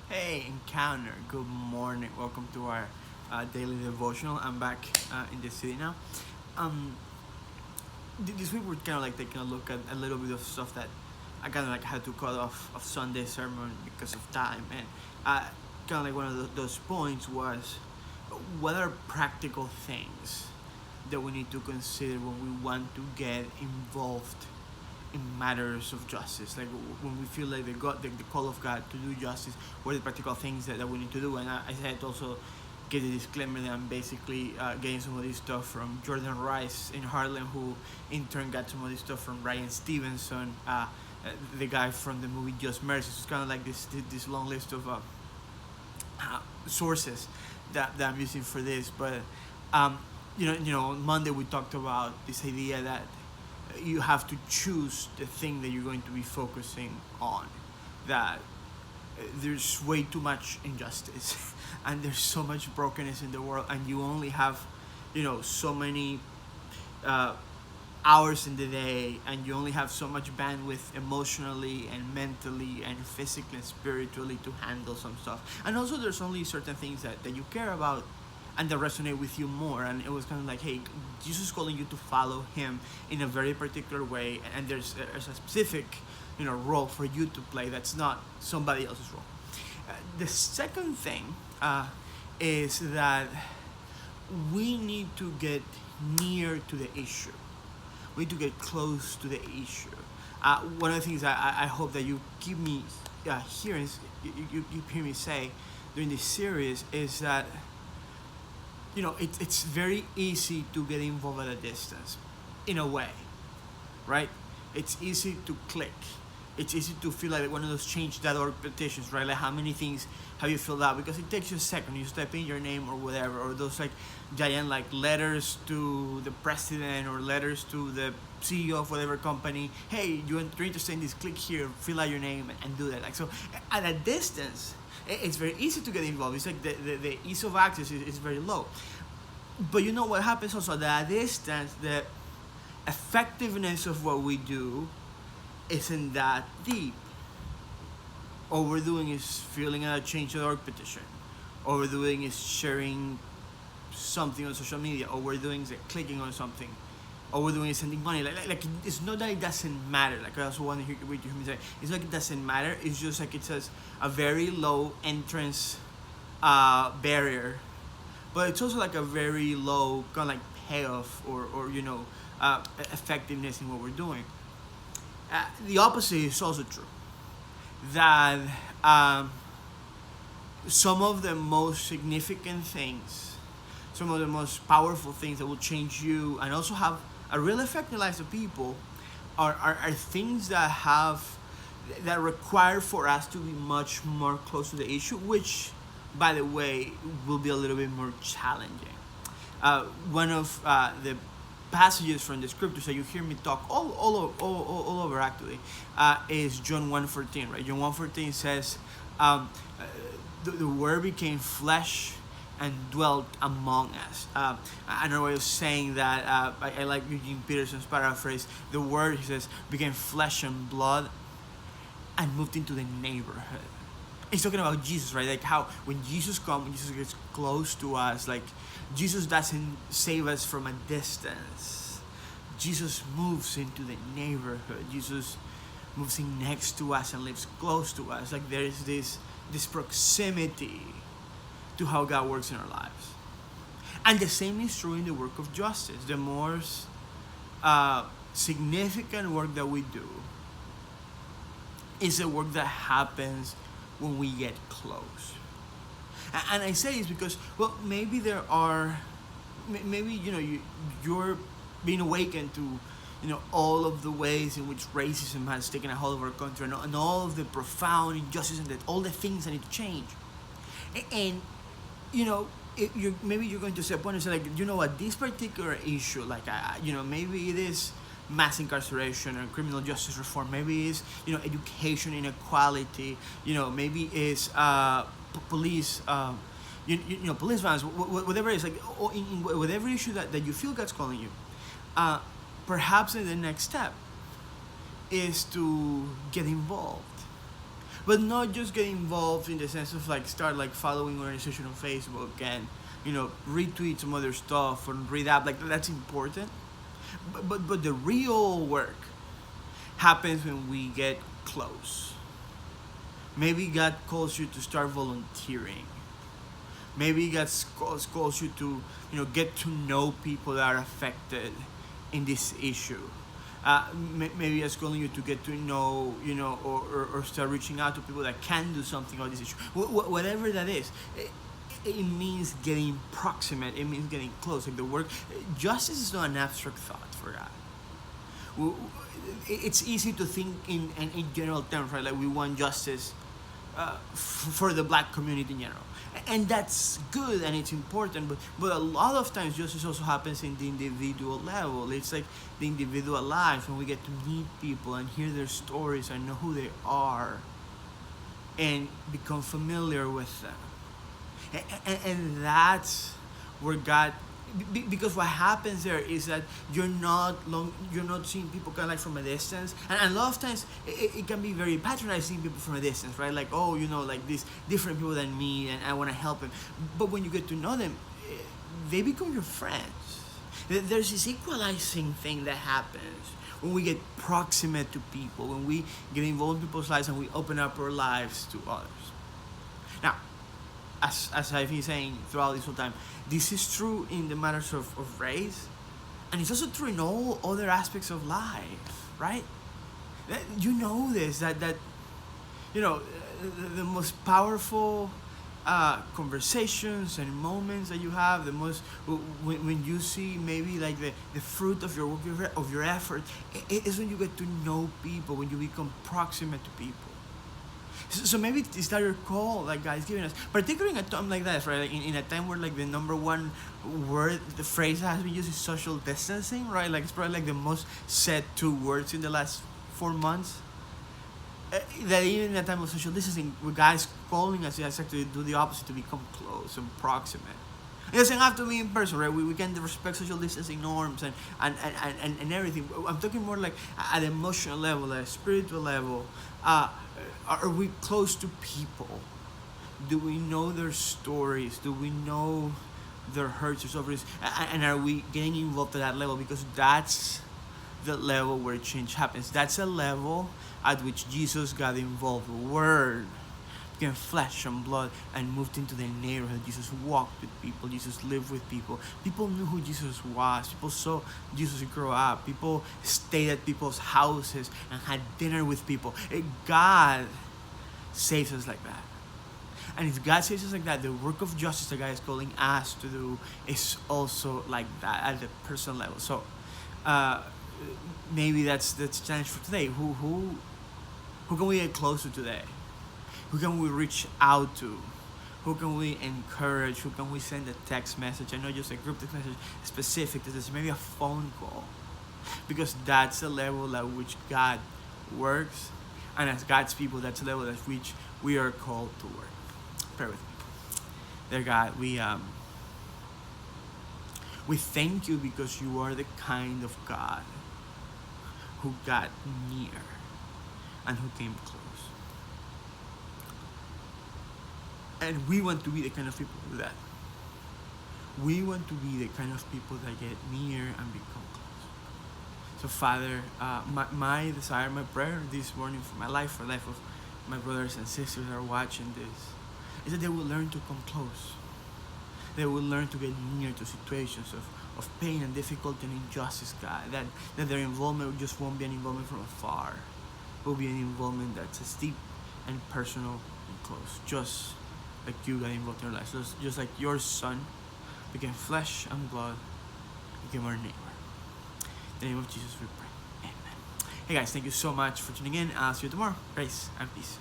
Hey, Encounter, good morning. Welcome to our daily devotional. I'm back in the city now. Um, this week we're kind of like taking a look at a little bit of stuff that I kind of like had to cut off of Sunday sermon because of time. And kind of like one of those points was what are practical things that we need to consider when we want to get involved in matters of justice, like when we feel like the call of God to do justice, what are the practical things that we need to do. And I said also get a disclaimer that I'm basically getting some of this stuff from Jordan Rice in Harlem, who in turn got some of this stuff from Ryan Stevenson, the guy from the movie Just Mercy. So it's kind of like this long list of sources that I'm using for this. But on Monday we talked about this idea that you have to choose the thing that you're going to be focusing on. That there's way too much injustice and there's so much brokenness in the world, and you only have, so many uh, hours in the day, and you only have so much bandwidth emotionally and mentally and physically and spiritually to handle some stuff. And also, there's only certain things that you care about and that resonate with you more. And it was kind of like, hey, Jesus is calling you to follow him in a very particular way, and there's a specific role for you to play that's not somebody else's role. The second thing is that we need to get near to the issue. We need to get close to the issue. One of the things I hope that you keep me hearing, you hear me say during this series is that it's very easy to get involved at a distance, in a way, right? It's easy to click. It's easy to feel like one of those change.org petitions, right? Like how many things have you filled out? Because it takes you a second. You type in your name or whatever, or those like giant like letters to the president or letters to the CEO of whatever company. Hey, you're interested in this? Click here, fill out your name, and do that. Like so, at a distance, it's very easy to get involved. It's like the ease of access is very low. But you know what happens also at a distance, the effectiveness of what we do isn't that deep. All we're doing is filling out a change.org petition. All we're doing is sharing something on social media. All we're doing is like clicking on something. All we're doing is sending money. Like it's not that it doesn't matter. Like I also want to hear what you say. It's like it doesn't matter. It's just like it says a very low entrance barrier, but it's also like a very low kind of like payoff or effectiveness in what we're doing. The opposite is also true. That some of the most significant things, some of the most powerful things that will change you and also have a real effect in the lives of people are things that require for us to be much more close to the issue, which, by the way, will be a little bit more challenging. One of the passages from the scriptures that you hear me talk all over actually is John 1:14, right? John 1:14 says, the word became flesh and dwelt among us. Another way of saying that, I like Eugene Peterson's paraphrase. The word, he says, became flesh and blood and moved into the neighborhood. He's talking about Jesus, right? Like how when Jesus comes, when Jesus gets close to us, like Jesus doesn't save us from a distance. Jesus moves into the neighborhood. Jesus moves in next to us and lives close to us. Like there is this proximity to how God works in our lives. And the same is true in the work of justice. The more significant work that we do is the work that happens when we get close. And I say this because, well, maybe there are, maybe you're being awakened to, all of the ways in which racism has taken a hold of our country, and all of the profound injustice, and all the things that need to change. And maybe you're going to say a point and say, like, what, this particular issue, like, maybe it is mass incarceration or criminal justice reform. Maybe it's education inequality. Maybe it's police. Police violence. Whatever it is, like in whatever issue that you feel God's calling you. Perhaps the next step is to get involved. but not just get involved in the sense of like start like following an organization on Facebook and retweet some other stuff or read up. Like that's important, but the real work happens when we get close. Maybe God calls you to start volunteering. Maybe God calls you to get to know people that are affected in this issue. Maybe it's calling you to get to know, or start reaching out to people that can do something about this issue. Whatever that is, it means getting proximate. It means getting close. Like the work, justice is not an abstract thought for God. It's easy to think in general terms, right? Like we want justice for the black community in general, and that's good and it's important. But a lot of times justice also happens in the individual level. It's like the individual lives when we get to meet people and hear their stories and know who they are, and become familiar with them, and that's where God. Because what happens there is that you're not seeing people kind of like from a distance, and a lot of times it can be very patronizing people from a distance, right? Like, oh, like these different people than me, and I want to help them. But when you get to know them, they become your friends. There's this equalizing thing that happens when we get proximate to people, when we get involved in people's lives and we open up our lives to others. Now, as I've been saying throughout this whole time, this is true in the matters of race, and it's also true in all other aspects of life, right? You know this, that the most powerful conversations and moments that you have, the most when you see maybe like the fruit of your work, of your effort, it is when you get to know people, when you become proximate to people. So maybe it's that your call, like God is giving us, particularly in a time like that, right? Like in a time where like the number one word, the phrase that has been used is social distancing, right? Like it's probably like the most said 2 words in the last 4 months. That even in a time of social distancing, God is calling us to do the opposite, to become close and proximate. It doesn't have to be in person, right? We can respect social distancing norms and everything. I'm talking more like at an emotional level, at a spiritual level. Are we close to people? Do we know their stories? Do we know their hurts or sufferings? And are we getting involved at that level? Because that's the level where change happens. That's a level at which Jesus got involved. The Word became flesh and blood and moved into the neighborhood. Jesus walked with people. Jesus lived with people. People knew who Jesus was. People saw Jesus grow up. People stayed at people's houses and had dinner with people. God saves us like that. And if God saves us like that, the work of justice that God is calling us to do is also like that at the personal level. So maybe that's the challenge for today. Who can we get close to today? Who can we reach out to? Who can we encourage? Who can we send a text message? I know just a group text message specific to this, maybe a phone call. Because that's the level at which God works. And as God's people, that's the level at which we are called to work. Pray with me. Dear God, we thank you because you are the kind of God who got near and who came close. And we want to be the kind of people who do that. We want to be the kind of people that get near and become close. So Father, my desire, my prayer this morning for my life, for the life of my brothers and sisters that are watching this, is that they will learn to come close. They will learn to get near to situations of pain and difficulty and injustice, God. That their involvement just won't be an involvement from afar. It will be an involvement that's as deep and personal and close. Just like you got involved in our lives. Just like your Son became flesh and blood, became our neighbor. In the name of Jesus we pray. Amen. Hey guys, thank you so much for tuning in. I'll see you tomorrow. Grace and peace.